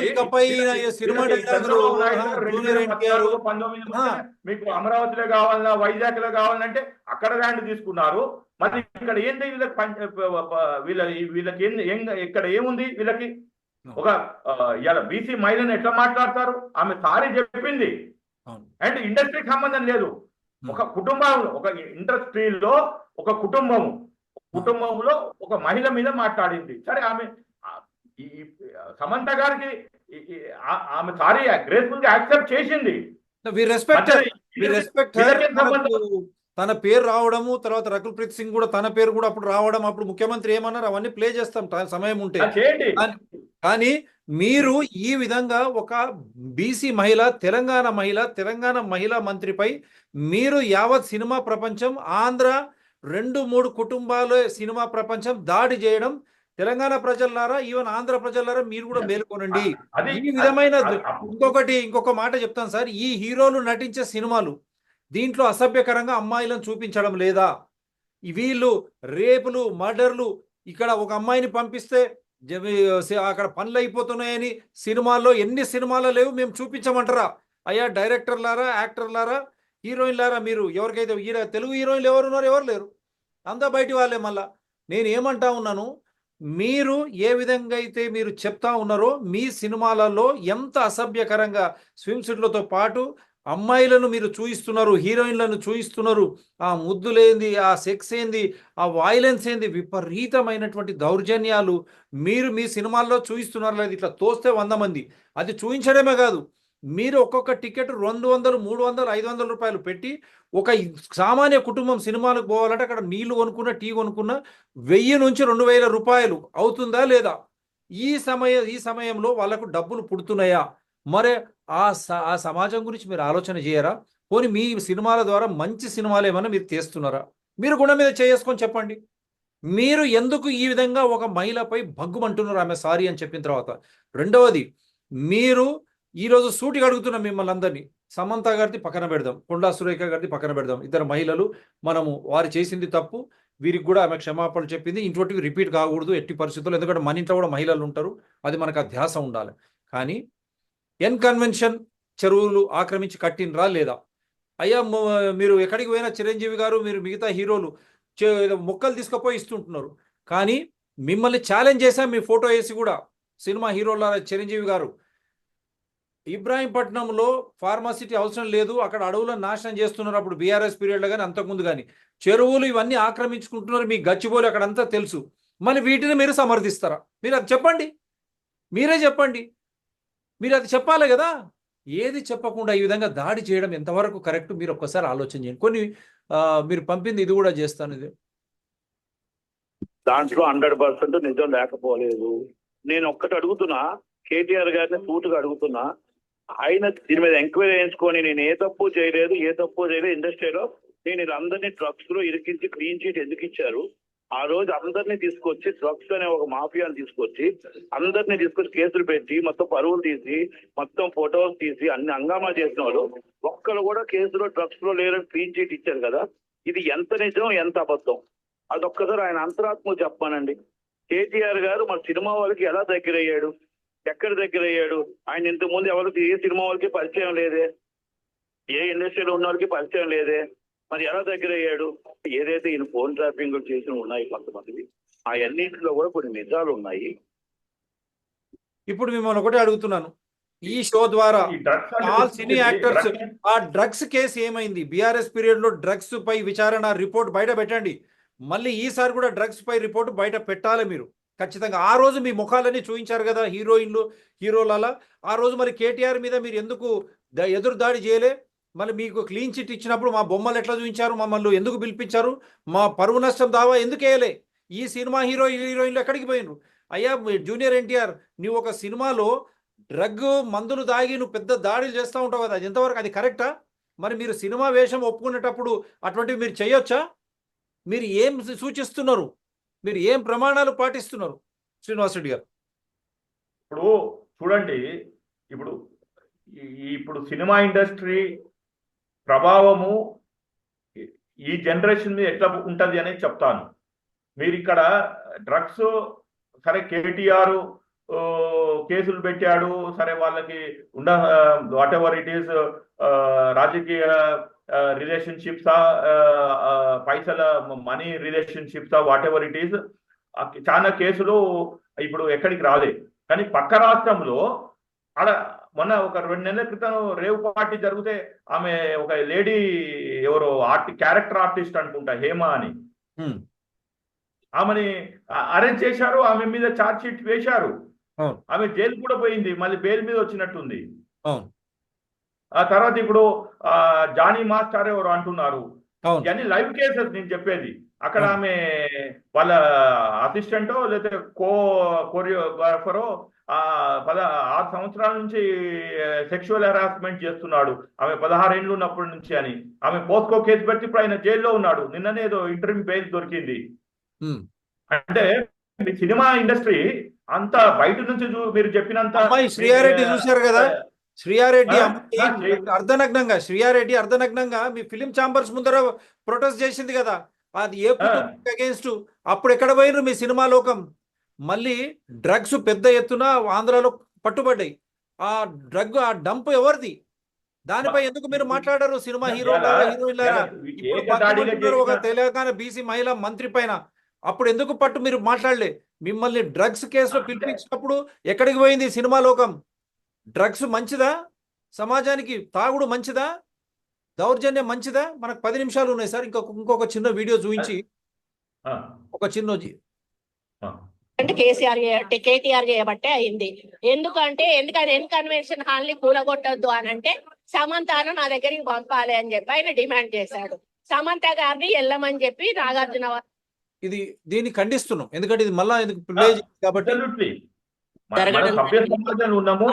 మీకు అమరావతిలో కావాలన్నా, వైజాగ్ లో కావాలంటే అక్కడ ల్యాండ్ తీసుకున్నారు. మరి ఇక్కడ ఏంటి వీళ్ళకి ఇక్కడ ఏముంది? వీళ్ళకి ఒక ఇలా బీసీ మహిళను ఎట్లా మాట్లాడతారు? ఆమె సారీ చెప్పింది. అండ్ ఇండస్ట్రీకి సంబంధం లేదు. ఒక కుటుంబంలో, ఒక ఇండస్ట్రీలో ఒక కుటుంబంలో ఒక మహిళ మీద మాట్లాడింది. సరే, ఆమె సమంత గారికి ఆమె సారీ గ్రేస్ఫుల్ గా యాక్సెప్ట్ చేసింది. తన పేరు రావడము, తర్వాత రకుల్ ప్రీత్ సింగ్ కూడా తన పేరు కూడా అప్పుడు రావడం, అప్పుడు ముఖ్యమంత్రి ఏమన్నారు అవన్నీ ప్లే చేస్తాం సమయం ఉంటే. కానీ మీరు ఈ విధంగా ఒక బీసీ మహిళ, తెలంగాణ మహిళా మంత్రిపై మీరు యావత్ సినిమా ప్రపంచం, ఆంధ్ర 2-3 కుటుంబాల సినిమా ప్రపంచం దాడి చేయడం, తెలంగాణ ప్రజలారా, ఈవెన్ ఆంధ్ర ప్రజలారా మీరు కూడా మేల్కొనండి. ఈ విధమైన ఇంకొక మాట చెప్తాను సార్, ఈ హీరోలు నటించే సినిమాలు దీంట్లో అసభ్యకరంగా అమ్మాయిలను చూపించడం లేదా? వీళ్ళు రేపులు, మర్డర్లు, ఇక్కడ ఒక అమ్మాయిని పంపిస్తే అక్కడ పనులు అయిపోతున్నాయని సినిమాల్లో ఎన్ని సినిమాలు లేవు, మేము చూపించమంటారా? అయ్యా డైరెక్టర్లారా, యాక్టర్లారా, హీరోయిన్లారా, మీరు ఎవరికైతే తెలుగు హీరోయిన్లు ఎవరున్నారు? ఎవరు లేరు, అంతా బయటి వాళ్ళే. మళ్ళా నేను ఏమంటా ఉన్నాను, మీరు ఏ విధంగా అయితే మీరు చెప్తా ఉన్నారో మీ సినిమాలలో ఎంత అసభ్యకరంగా స్విమ్ సూట్లతో పాటు అమ్మాయిలను మీరు చూయిస్తున్నారు, హీరోయిన్లను చూయిస్తున్నారు. ఆ ముద్దులేంది, ఆ సెక్స్ ఏంది, ఆ వాయిలెన్స్ ఏంది, విపరీతమైనటువంటి దౌర్జన్యాలు మీరు మీ సినిమాల్లో చూయిస్తున్నారు. లేదు ఇట్లా తోస్తే 100 మంది, అది చూయించడమే కాదు, మీరు ఒక్కొక్క టికెట్ 200, 300, 500 రూపాయలు పెట్టి ఒక సామాన్య కుటుంబం సినిమాలకు పోవాలంటే అక్కడ నీళ్లు కొనుక్కున్న, టీ కొనుక్కున్న 1000 నుంచి 2000 రూపాయలు అవుతుందా లేదా? ఈ సమయంలో వాళ్ళకు డబ్బులు పుడుతున్నాయా? మరి ఆ సమాజం గురించి మీరు ఆలోచన చేయరా? పోనీ మీ సినిమాల ద్వారా మంచి సినిమాలు ఏమైనా మీరు తీస్తున్నారా? మీరు గుణం మీద చేసుకొని చెప్పండి. మీరు ఎందుకు ఈ విధంగా ఒక మహిళపై భగ్గుమంటున్నారు ఆమె సారీ అని చెప్పిన తర్వాత? రెండవది, మీరు ఈరోజు సూటిగా అడుగుతున్నాం మిమ్మల్ని అందరినీ. సమంత గారిది పక్కన పెడదాం, కొండా సురేఖ గారిది పక్కన పెడదాం, ఇద్దరు మహిళలు, మనము వారు చేసింది తప్పు, వీరికి కూడా ఆమె క్షమాపణలు చెప్పింది, ఇంకోటివి రిపీట్ కాకూడదు ఎట్టి పరిస్థితుల్లో, ఎందుకంటే మన ఇంట్లో కూడా మహిళలు ఉంటారు, అది మనకు ఆ ధ్యాస ఉండాలి. కానీ ఎన్ కన్వెన్షన్ చెరువులు ఆక్రమించి కట్టినరా లేదా? అయ్యా మీరు ఎక్కడికి పోయినా చిరంజీవి గారు, మీరు మిగతా హీరోలు మొక్కలు తీసుకుపోయి ఇస్తుంటున్నారు, కానీ మిమ్మల్ని ఛాలెంజ్ చేశాం మీ ఫోటో వేసి కూడా, సినిమా హీరోల చిరంజీవి గారు ఇబ్రాహీంపట్నంలో ఫార్మాసిటీ అవసరం లేదు, అక్కడ అడవులను నాశనం చేస్తున్నారు అప్పుడు బీఆర్ఎస్ పీరియడ్లో, కానీ అంతకుముందు కానీ చెరువులు ఇవన్నీ ఆక్రమించుకుంటున్నారు, మీ గచ్చిబోలు అక్కడంతా తెలుసు, మరి వీటిని మీరు సమర్థిస్తారా? మీరు అది చెప్పండి, మీరే చెప్పండి, మీరు అది చెప్పాలి కదా. ఏది చెప్పకుండా ఈ విధంగా దాడి చేయడం ఎంతవరకు కరెక్ట్? మీరు ఒక్కసారి ఆలోచన చేయండి. కొన్ని మీరు పంపింది ఇది కూడా చేస్తాను, ఇది దాంట్లో 100% నిజం లేకపోలేదు. నేను ఒక్కటి అడుగుతున్నా, కేటీఆర్ గారిని సూటుగా అడుగుతున్నా, ఆయన దీని మీద ఎంక్వైరీ చేయించుకొని నేను ఏ తప్పు చేయలేదు ఇండస్ట్రీలో, నేను వీళ్ళందరినీ డ్రగ్స్ లో ఇరికించి క్లీన్ చీట్ ఎందుకు ఇచ్చారు? ఆ రోజు అందరినీ తీసుకొచ్చి డ్రగ్స్ అనే ఒక మాఫియాని తీసుకొచ్చి అందరినీ తీసుకొచ్చి కేసులు పెట్టి మొత్తం పరువులు తీసి మొత్తం ఫోటోలు తీసి అన్ని హంగామా చేసిన వాళ్ళు ఒక్కరు కూడా కేసులో డ్రగ్స్ లో లేరని క్లీన్ చీట్ ఇచ్చారు కదా. ఇది ఎంత నిజం ఎంత అబద్ధం అదొక్కసారి ఆయన అంతరాత్మ చెప్పానండి. కేటీఆర్ గారు మన సినిమా వాళ్ళకి ఎలా దగ్గరయ్యాడు, ఎక్కడ దగ్గరయ్యాడు? ఆయన ఇంతకు ముందు ఎవరికి ఏ సినిమా వాళ్ళకి పరిచయం లేదే, ఏ ఇండస్ట్రీలో ఉన్న వాళ్ళకి పరిచయం లేదే, మరి ఎలా దగ్గరయ్యాడు? ఏదైతే ఈయన ఫోన్ ట్రాపింగ్ చేసి ఉన్నాయి కొంతమంది, ఆ అన్నింటిలో కూడా కొన్ని నిజాలు ఉన్నాయి. ఇప్పుడు మిమ్మల్ని ఒకటే అడుగుతున్నాను, ఈ షో ద్వారా ఆల్ సినీ యాక్టర్స్ ఆ డ్రగ్స్ కేసు ఏమైంది? బీఆర్ఎస్ పీరియడ్ లో డ్రగ్స్ పై విచారణ రిపోర్ట్ బయట పెట్టండి. మళ్ళీ ఈసారి కూడా డ్రగ్స్ పై రిపోర్ట్ బయట పెట్టాలి మీరు ఖచ్చితంగా. ఆ రోజు మీ ముఖాలన్నీ చూపించారు కదా హీరోయిన్లు, హీరోలలా. ఆ రోజు మరి కేటీఆర్ మీద మీరు ఎందుకు ఎదురు దాడి చేయలే? మళ్ళీ మీకు క్లీన్ చిట్ ఇచ్చినప్పుడు మా బొమ్మలు ఎట్లా చూపించారు, మమ్మల్ని ఎందుకు పిలిపించారు, మా పరువు నష్టం దావా ఎందుకు వేయలే? ఈ సినిమా హీరోయిన్లు ఎక్కడికి పోయినరు? అయ్యా జూనియర్ ఎన్టీఆర్, నువ్వు ఒక సినిమాలో డ్రగ్ మందులు దాగి నువ్వు పెద్ద దాడులు చేస్తూ ఉంటావు కదా, అది ఎంతవరకు అది కరెక్టా? మరి మీరు సినిమా వేషం ఒప్పుకునేటప్పుడు అటువంటివి మీరు చేయొచ్చా? మీరు ఏం సూచిస్తున్నారు? మీరు ఏం ప్రమాణాలు పాటిస్తున్నారు శ్రీనివాసరెడ్డి గారు? ఇప్పుడు చూడండి, ఇప్పుడు ఇప్పుడు సినిమా ఇండస్ట్రీ ప్రభావము ఈ జనరేషన్ మీద ఎట్లా ఉంటది అనేది చెప్తాను. మీరు ఇక్కడ డ్రగ్స్ సరే కేటీఆర్ కేసులు పెట్టాడు, సరే వాళ్ళకి ఉండ వాట్ ఎవర్ ఇట్ ఈస్ రాజకీయ రిలేషన్షిప్సా, పైసల మనీ రిలేషన్షిప్సా, వాట్ ఎవర్ ఇట్ ఈస్, చాలా కేసులు ఇప్పుడు ఎక్కడికి రాలే. కానీ పక్క రాష్ట్రంలో ఆడ మొన్న ఒక 2 నెలల క్రితం రేవ్ పార్టీ జరిగితే ఆమె ఒక లేడీ ఎవరో క్యారెక్టర్ ఆర్టిస్ట్ అనుకుంటా, హేమ అని, ఆమెని అరెస్ట్ చేశారు, ఆమె మీద ఛార్జ్ షీట్ వేశారు, ఆమె జైలు కూడా పోయింది, మళ్ళీ బెయిల్ మీద వచ్చినట్టుంది. ఆ తర్వాత ఇప్పుడు జానీ మాస్టర్ ఎవరు అంటున్నారు, ఇవన్నీ లైవ్ కేసెస్ నేను చెప్పేది. అక్కడ ఆమె వాళ్ళ అసిస్టెంటో లేకపోతే కోరియోగ్రాఫరో 6 సంవత్సరాల నుంచి సెక్షువల్ హెరాస్మెంట్ చేస్తున్నాడు, ఆమె 16 ఏళ్ళు ఉన్నప్పటి నుంచి అని ఆమె పోస్కో కేసు పెట్టి ఇప్పుడు ఆయన జైల్లో ఉన్నాడు. నిన్ననే ఏదో ఇంటర్వ్యూ బెయిల్ దొరికింది. అంటే మీ సినిమా ఇండస్ట్రీ అంత బయట నుంచి మీరు చెప్పినంత. శ్రీయారెడ్డి చూశారు కదా, శ్రీయారెడ్డి అర్ధనగ్నంగా మీ ఫిలిం ఛాంబర్స్ ముందర ప్రొటెస్ట్ చేసింది కదా, అది ఏ అగేన్స్ట్? అప్పుడు ఎక్కడ పోయినరు మీ సినిమా లోకం? మళ్ళీ డ్రగ్స్ పెద్ద ఎత్తున ఆంధ్రాలో పట్టుబడ్డాయి. ఆ డంప్ ఎవరిది? దానిపై ఎందుకు మీరు మాట్లాడారు? సినిమా హీరోయిన్లారా ఒక తెలంగాణ బీసీ మహిళా మంత్రి పైన అప్పుడు ఎందుకు మీరు మాట్లాడలే? మిమ్మల్ని డ్రగ్స్ కేసులో పిలిపించినప్పుడు ఎక్కడికి పోయింది సినిమా లోకం? డ్రగ్స్ మంచిదా? సమాజానికి తాగుడు మంచిదా, దౌర్జన్యం మంచిదా? మనకు 10 నిమిషాలు ఉన్నాయి సార్. ఇంకొక చిన్న వీడియో చూపించి ఒక చిన్న అంటే కేటీఆర్ చేయబట్టే అయింది. ఎందుకంటే కన్వెన్షన్ హాల్ ని కూలగొట్టొద్దు అని అంటే సమంతను నా దగ్గరికి పంపాలి అని చెప్పి ఆయన డిమాండ్ చేశాడు. సమంత గారిని వెళ్ళమని చెప్పి నాగార్జున దీన్ని ఖండిస్తున్నాం. ఎందుకంటే ఇది మళ్ళా ఎందుకు ప్లే కాబట్టి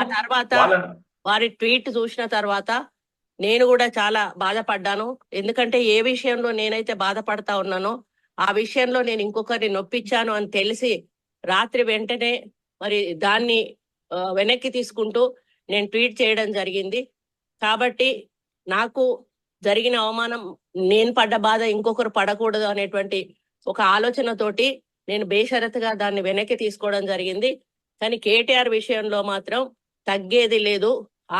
ఆ తర్వాత వారి ట్వీట్ చూసిన తర్వాత నేను కూడా చాలా బాధపడ్డాను. ఎందుకంటే ఏ విషయంలో నేనైతే బాధపడతా ఉన్నానో ఆ విషయంలో నేను ఇంకొకరిని నొప్పించాను అని తెలిసి రాత్రి వెంటనే మరి దాన్ని వెనక్కి తీసుకుంటూ నేను ట్వీట్ చేయడం జరిగింది. కాబట్టి నాకు జరిగిన అవమానం, నేను పడ్డ బాధ ఇంకొకరు పడకూడదు అనేటువంటి ఒక ఆలోచనతోటి నేను బేషరతుగా దాన్ని వెనక్కి తీసుకోవడం జరిగింది. కానీ కేటీఆర్ విషయంలో మాత్రం తగ్గేది లేదు.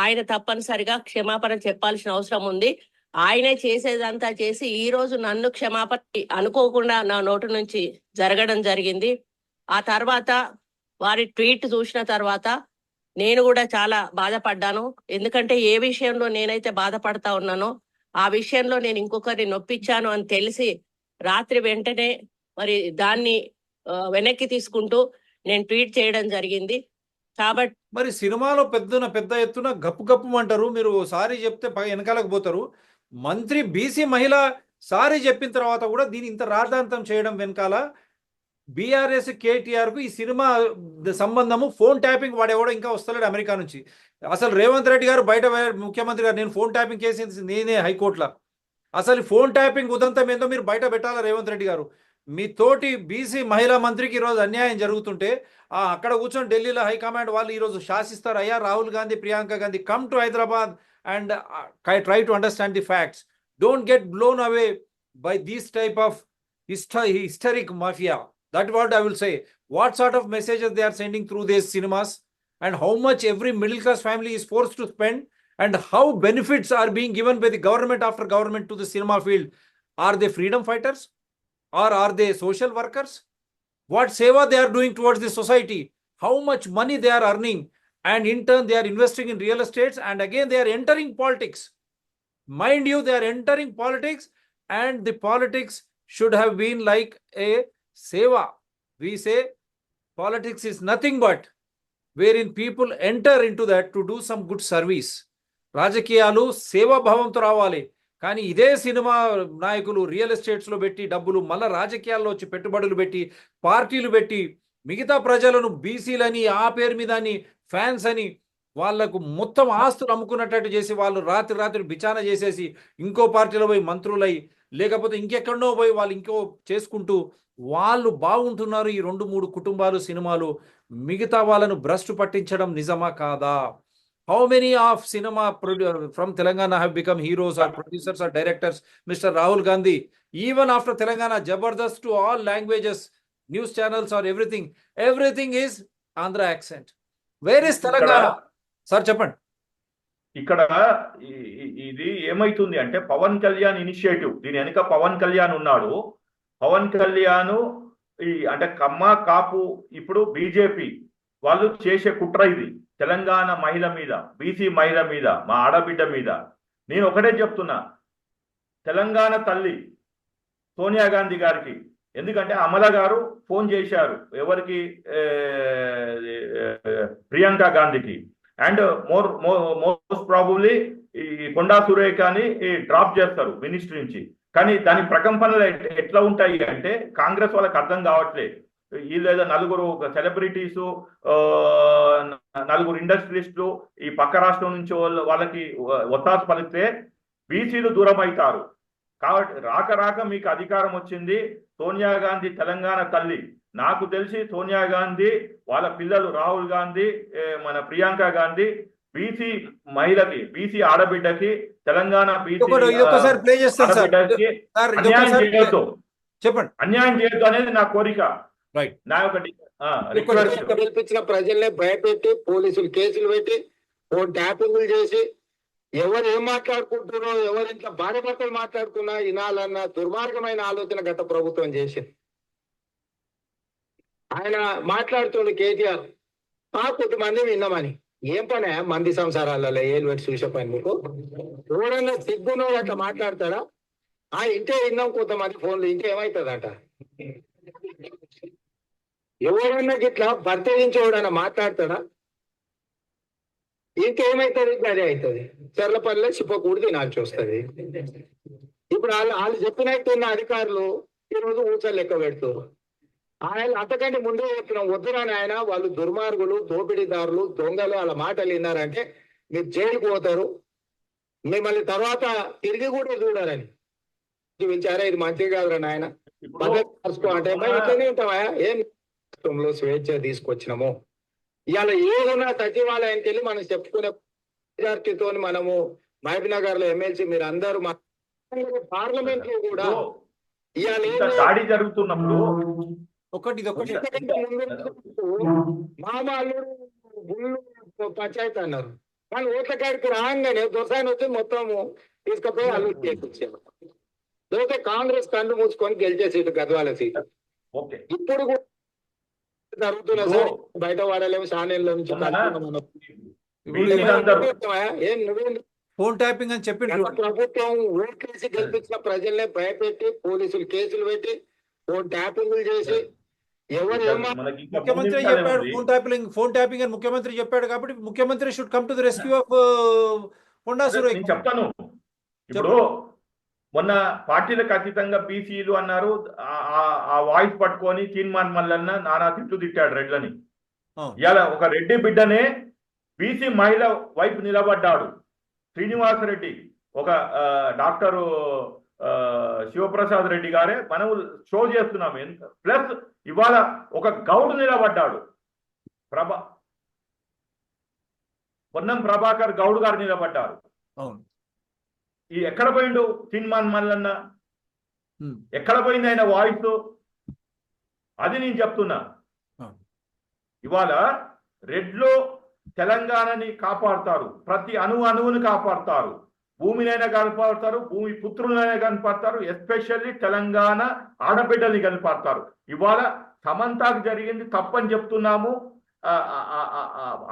ఆయన తప్పనిసరిగా క్షమాపణ చెప్పాల్సిన అవసరం ఉంది. ఆయనే చేసేదంతా చేసి ఈ రోజు నన్ను క్షమాపణ అనుకోకుండా నా నోటి నుంచి జరగడం జరిగింది. ఆ తర్వాత వారి ట్వీట్ చూసిన తర్వాత నేను కూడా చాలా బాధపడ్డాను. ఎందుకంటే ఏ విషయంలో నేనైతే బాధపడతా ఉన్నానో ఆ విషయంలో నేను ఇంకొకరిని నొప్పించాను అని తెలిసి రాత్రి వెంటనే మరి దాన్ని వెనక్కి తీసుకుంటూ నేను ట్వీట్ చేయడం జరిగింది. కాబట్టి మరి సినిమాలో పెద్ద ఎత్తున గప్పు అంటారు. మీరు సారీ చెప్తే వెనకాలకు పోతారు. మంత్రి బీసీ మహిళ సారీ చెప్పిన తర్వాత కూడా దీని ఇంత రాద్ధాంతం చేయడం వెనకాల బీఆర్ఎస్ కేటీఆర్ కు ఈ సినిమా సంబంధము ఫోన్ ట్యాపింగ్ వాడేవాడు ఇంకా వస్తలేడు అమెరికా నుంచి. అసలు రేవంత్ రెడ్డి గారు బయట ముఖ్యమంత్రి గారు నేను ఫోన్ ట్యాపింగ్ కేసు నేనే హైకోర్టులో. అసలు ఫోన్ ట్యాపింగ్ ఉదంతం ఏందో మీరు బయట పెట్టాలా రేవంత్ రెడ్డి గారు. మీ తోటి బీసీ మహిళా మంత్రికి ఈరోజు అన్యాయం జరుగుతుంటే అక్కడ కూర్చొని ఢిల్లీలో హైకమాండ్ వాళ్ళు ఈరోజు శాసిస్తారు. అయ్యా Rahul Gandhi, Priyanka Gandhi, come to Hyderabad and try to understand the facts. Don't get blown away by these type of historic mafia. That's what I will say. What sort of messages they are sending through these cinemas, and how much every middle class family is forced to spend, and how benefits are being given by the government after government to the cinema field. Are they freedom fighters or are they social workers? What seva they are doing towards the society? How much money they are earning, and in turn they are investing in real estates, and again they are entering politics. Mind you, they are entering politics, and the politics should have been like a seva. We say politics is nothing but wherein people enter into that to do some good service. రాజకీయాలు సేవా భావంతో రావాలి. కానీ ఇదే cinema నాయకులు real estates లో పెట్టి డబ్బులు, మళ్ళీ రాజకీయాల్లో వచ్చి పెట్టుబడులు పెట్టి, పార్టీలు పెట్టి, మిగతా ప్రజలను బీసీలని ఆ పేరు మీద అని, ఫ్యాన్స్ అని వాళ్లకు మొత్తం ఆస్తులు అమ్ముకున్నట్టు చేసి వాళ్ళు రాత్రి బిచాన చేసేసి ఇంకో పార్టీలో పోయి మంత్రులై, లేకపోతే ఇంకెక్కడో పోయి వాళ్ళు ఇంకో చేసుకుంటూ వాళ్ళు బాగుంటున్నారు. ఈ 2-3 కుటుంబాలు సినిమాలు మిగతా వాళ్ళను భ్రష్టు పట్టించడం నిజమా కాదా? How many of cinema from Telangana have become heroes or producers or directors? Mr. Rahul Gandhi, even after Telangana, Jabardast to all languages, news channels or everything is Andhra accent. Where is Telangana? Sir, చెప్పండి. ఇక్కడ ఇది ఏమైతుంది అంటే Pawan Kalyan initiative, దీని వెనుక పవన్ కళ్యాణ్ ఉన్నాడు. పవన్ కళ్యాణ్ అంటే కమ్మ కాపు ఇప్పుడు బీజేపీ వాళ్ళు చేసే కుట్ర ఇది. తెలంగాణ మహిళ మీద, బీసీ మహిళ మీద, మా ఆడబిడ్డ మీద. నేను ఒకటే చెప్తున్నా, తెలంగాణ తల్లి సోనియా గాంధీ గారికి, ఎందుకంటే అమల గారు ఫోన్ చేశారు ఎవరికి, ప్రియాంక గాంధీకి. అండ్ మోస్ట్ ప్రాబబ్లీ ఈ కొండా సురేఖని డ్రాప్ చేస్తారు మినిస్ట్రీ నుంచి. కానీ దాని ప్రకంపనలు ఎట్లా ఉంటాయి అంటే కాంగ్రెస్ వాళ్ళకి అర్థం కావట్లేదు. వీళ్ళు ఏదో 4 సెలబ్రిటీసు, 4 ఇండస్ట్రియలిస్టులు ఈ పక్క రాష్ట్రం నుంచి వాళ్ళకి ఒత్తాసు పలికితే బీసీలు దూరం అవుతారు. కాబట్టి రాక మీకు అధికారం వచ్చింది. సోనియా గాంధీ తెలంగాణ తల్లి. నాకు తెలిసి సోనియా గాంధీ వాళ్ళ పిల్లలు రాహుల్ గాంధీ, మన ప్రియాంక గాంధీ బీసీ మహిళకి, బీసీ ఆడబిడ్డకి, తెలంగాణ బీసీ ఆడబిడ్డకి అన్యాయం చేయొద్దు, చెప్పండి, అన్యాయం చేయొద్దు అనేది నా కోరిక. నా ఒకటి కల్పించిన ప్రజల్ని భయపెట్టి పోలీసులు కేసులు పెట్టి ఫోన్ ట్యాపింగ్లు చేసి ఎవరు ఏం మాట్లాడుకుంటున్నారో, ఎవరు ఇంట్లో భార్య భర్తలు మాట్లాడుకున్నా వినాలన్న దుర్మార్గమైన ఆలోచన గత ప్రభుత్వం చేసింది. ఆయన మాట్లాడుతుండే కేటీఆర్ 4 కోట్ల మంది విన్నామని, ఏం పని మంది సంసారాలలో ఏలు పెట్టి చూసే పని మీకు? ఎవడన్నా సిగ్గునో అట్లా మాట్లాడతాడా? ఇంటే విన్నాం కొంతమంది ఫోన్లు, ఇంటే ఏమవుతుందట? ఎవరన్నా గిట్లా భర్త నుంచి ఎవడన్నా మాట్లాడతాడా? ఇంకేమైతుంది? అదే అవుతుంది. చెర్లపల్లిలో చిప్పకూడి తినాల్సి వస్తుంది. ఇప్పుడు వాళ్ళు చెప్పినట్టున్న అధికారులు ఈరోజు ఊచలు లెక్క పెడుతారు. ఆయన అంతకంటే ముందే చెప్తున్నాం, వద్దురాని ఆయన వాళ్ళు దుర్మార్గులు, దోపిడీదారులు, దొంగలు, వాళ్ళ మాటలు విన్నారంటే మీరు జైలుకు పోతారు, మిమ్మల్ని తర్వాత తిరిగి కూడా చూడాలని పిలిచారా? ఇది మంచిది కాదురా నాయన, పద్ధతి మార్చుకో అంటే ఇట్లనే ఉంటావా? ఏం రాష్ట్రంలో స్వేచ్ఛ తీసుకొచ్చినాము. ఇవాళ ఏదైనా సచివాలయానికి వెళ్ళి మనం చెప్పుకునే మెజార్టీతో మనము మహబూబ్ నగర్ లో ఎమ్మెల్సీ మీరు అందరూ పార్లమెంట్ లో కూడా ఇవాళ దాడి జరుగుతున్నప్పుడు ఒకటి మామాల్లుడు గుళ్ళు పంచాయతీ అన్నారు. కానీ ఓట్ల కాడికి రాగానే దొరసాని వచ్చి మొత్తము తీసుకుపోయి అల్లు చేయించారు. లేకపోతే కాంగ్రెస్ కళ్ళు మూసుకొని గెలిచే సీటు గద్వాల సీటు. ఇప్పుడు కూడా జరుగుతున్న సార్ బయట వాడలేము ఛానల్ నుంచి ఏం నువ్వేం ఫోన్ ట్యాపింగ్ అని చెప్పి ప్రభుత్వం ఓట్లేసి గెలిపించిన ప్రజల్నే భయపెట్టి పోలీసులు కేసులు పెట్టి ఫోన్ ట్యాపింగ్లు చేసి ముఖ్యమంత్రి చెప్పాడు ఫోన్ ట్యాపింగ్ అని ముఖ్యమంత్రి చెప్పాడు కాబట్టి ముఖ్యమంత్రి should come to the rescue of Konda Surekha. చెప్తాను. ఇప్పుడు మొన్న పార్టీలకు అతీతంగా బీసీలు అన్నారు, ఆ వాయిస్ పట్టుకొని తీన్మాన్ మల్లన్న నానా తిట్టు తిట్టాడు రెడ్లని. ఇవాళ ఒక రెడ్డి బిడ్డనే బీసీ మహిళ వైపు నిలబడ్డాడు శ్రీనివాసరెడ్డి, ఒక డాక్టరు శివప్రసాద్ రెడ్డి గారే మనం షో చేస్తున్నాము. ప్లస్ ఇవాళ ఒక గౌడ్ నిలబడ్డాడు, పొన్నం ప్రభాకర్ గౌడ్ గారు నిలబడ్డారు. ఈ ఎక్కడ పోయిండు తీన్మాన్ మల్లన్న? ఎక్కడ పోయింది ఆయన వాయిస్? అది నేను చెప్తున్నా. ఇవాళ రెడ్లో తెలంగాణని కాపాడుతారు, ప్రతి అణువుని కాపాడుతారు, భూమినైనా కనపడతారు, భూమి పుత్రులైనా కనపడతారు, ఎస్పెషల్లీ తెలంగాణ ఆడబిడ్డల్ని కనపడతారు. ఇవాళ సమంతకు జరిగింది తప్పని చెప్తున్నాము.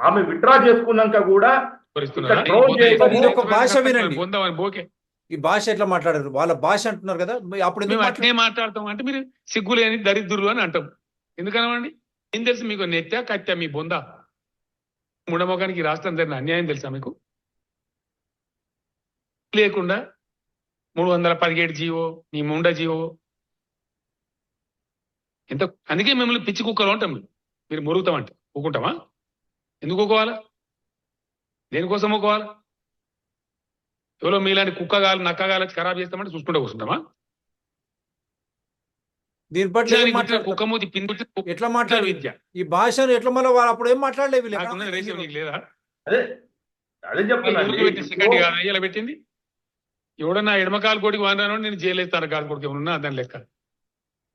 ఆమె విత్డ్రా చేసుకున్నాక కూడా ఒక భాష వినండి, ఈ భాష ఎట్లా మాట్లాడారు, వాళ్ళ భాష అంటున్నారు కదా. అప్పుడు మేము అట్నే మాట్లాడతాం అంటే మీరు సిగ్గులేని దరిద్రులు అని అంటాం. ఎందుకనమండి? ఏం తెలుసు మీకు? నెత్తా కత్తా మీ బొందా? ముండమోకానికి రాష్ట్రం జరిగిన అన్యాయం తెలుసా మీకు? లేకుండా 317 జీవో, నీ ముండ జీవో ఎంత. అందుకే మిమ్మల్ని పిచ్చి కుక్కలు అంటాం. మీరు మురుగుతామంటే ఊకుంటామా? ఎందుకు ఊకోవాలా? దేనికోసం ఊకోవాలా? ఎవరో మీలాంటి కుక్కగాలు నక్కగాలు ఖరాబ్ చేస్తామంటే చూసుకుంటూ కూర్చుంటామా? దీని పట్ల కుక్క మూతి పిన్ ఎట్లా మాట్లాడు విద్య, ఈ భాషను ఎట్లా మళ్ళీ అప్పుడు ఏం మాట్లాడలేవు లేదా? అదే చెప్తున్నా. సెకండ్ అయ్యేలా పెట్టింది. ఎవడన్నా ఎడమకాలు కొడికి వాడినానో నేను జైలు వేస్తాను, కాలు కొడికి ఏమన్నా దాని లెక్క.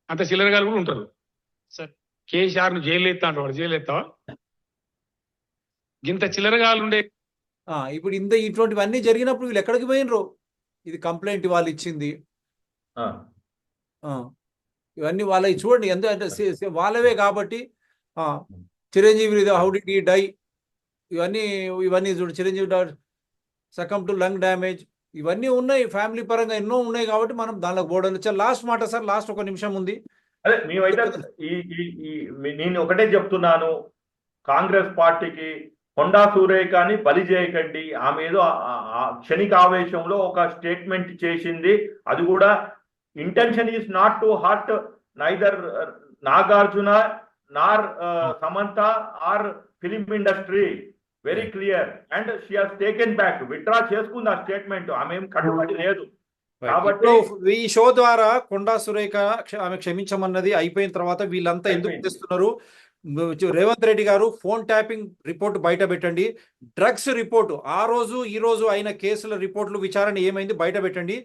అంత చిల్లరగాలు కూడా ఉంటారు. సార్ కేసీఆర్ ను జైలు ఎత్తా అంటారు, వాడు జైలు ఎత్తావా? ఇంత చిల్లరగాలు ఉండే. ఇప్పుడు ఇటువంటివన్నీ జరిగినప్పుడు వీళ్ళు ఎక్కడికి పోయినరు? ఇది కంప్లైంట్ వాళ్ళు ఇచ్చింది, ఇవన్నీ వాళ్ళవి చూడండి. ఎందుకంటే వాళ్ళవే కాబట్టి. Chiranjeevi how did he die, ఇవన్నీ చూడు. Chiranjeevi succumb to lung damage, ఇవన్నీ ఉన్నాయి, ఫ్యామిలీ పరంగా ఎన్నో ఉన్నాయి కాబట్టి మనం దానిలోకి పోవడం. లాస్ట్ మాట సార్, లాస్ట్ ఒక నిమిషం ఉంది. అదే మేమైతే నేను ఒకటే చెప్తున్నాను, కాంగ్రెస్ పార్టీకి కొండా సురేఖని బలి చేయకండి. ఆమె ఏదో క్షణిక ఆవేశంలో ఒక స్టేట్మెంట్ చేసింది. అది కూడా intention is not to hurt neither Nagarjuna nor Samantha or film industry. Very clear. And she has taken back, withdraw చేసుకుంది ఆ స్టేట్మెంట్. ఆమె ఏం కట్టుబడి లేదు. కాబట్టి ఈ షో ద్వారా కొండా సురేఖ ఆమె క్షమించమన్నది అయిపోయిన తర్వాత వీళ్ళంతా ఎందుకు తెస్తున్నారు? రేవంత్ రెడ్డి గారు ఫోన్ ట్యాపింగ్ రిపోర్ట్ బయట పెట్టండి, డ్రగ్స్ రిపోర్టు ఆ రోజు ఈ రోజు అయిన కేసుల రిపోర్టులు విచారణ ఏమైంది బయట పెట్టండి.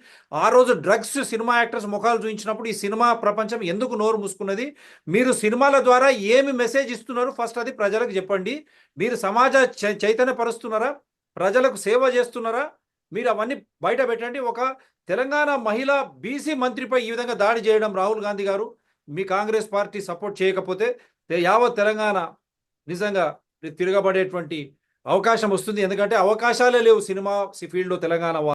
ఆ రోజు డ్రగ్స్ సినిమా యాక్టర్స్ ముఖాలు చూపించినప్పుడు ఈ సినిమా ప్రపంచం ఎందుకు నోరు మూసుకున్నది? మీరు సినిమాల ద్వారా ఏమి మెసేజ్ ఇస్తున్నారు? ఫస్ట్ అది ప్రజలకు చెప్పండి. మీరు సమాజ చైతన్యపరుస్తున్నారా? ప్రజలకు సేవ చేస్తున్నారా? మీరు అవన్నీ బయట పెట్టండి. ఒక తెలంగాణ మహిళా బీసీ మంత్రిపై ఈ విధంగా దాడి చేయడం రాహుల్ గాంధీ గారు, మీ కాంగ్రెస్ పార్టీ సపోర్ట్ చేయకపోతే యావత్ తెలంగాణ నిజంగా తిరగబడేటువంటి అవకాశం వస్తుంది. ఎందుకంటే అవకాశాలే లేవు సినిమా ఫీల్డ్లో తెలంగాణ